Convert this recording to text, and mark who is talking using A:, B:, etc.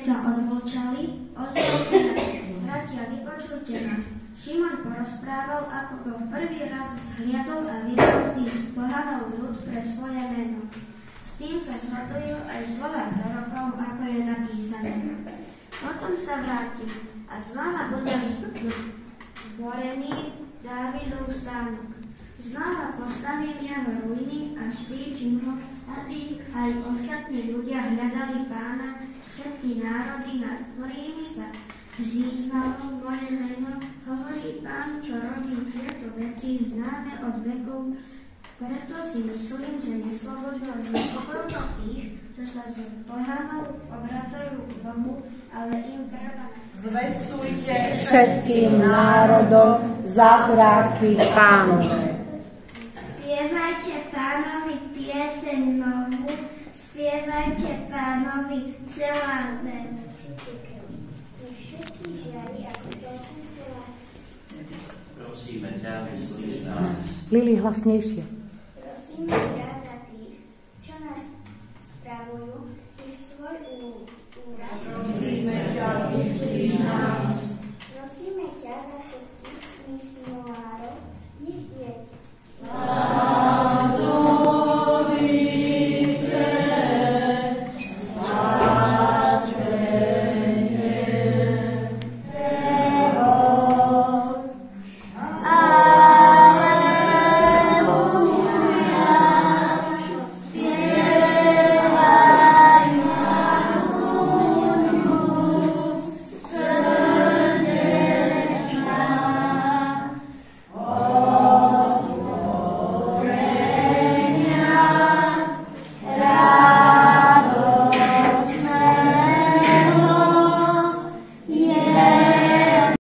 A: Keď sa odmlčali, ozval sa bratia, vypočujte ma. Šimon porozprával, ako Boh prvý raz zhliadol a vybral si z pohanov ľud pre svoje meno. S tým sa zhodujú aj slova prorokov, ako je napísané. Potom sa vráti a znova bude zborený Dávidov stánok. Znova postavím jeho ruiny a štíčim ho, aby aj ostatní ľudia hľadali Pána, všetky národy, nad ktorými sa vzývalo moje meno, hovorí Pán, čo robí tieto veci známe od vekov. Preto si myslím, že neslobodno znepokojujú tých, čo sa z pohanov obracajú k Bohu, ale im treba
B: zvestujte všetkým národom zázraky Pánove.
A: Spievajte Pánovi pieseň novú, spievajte Pánovi celá zem.
C: Prosíme ťa, vyslíš nás.
B: Lili, hlasnejšie.
A: Prosíme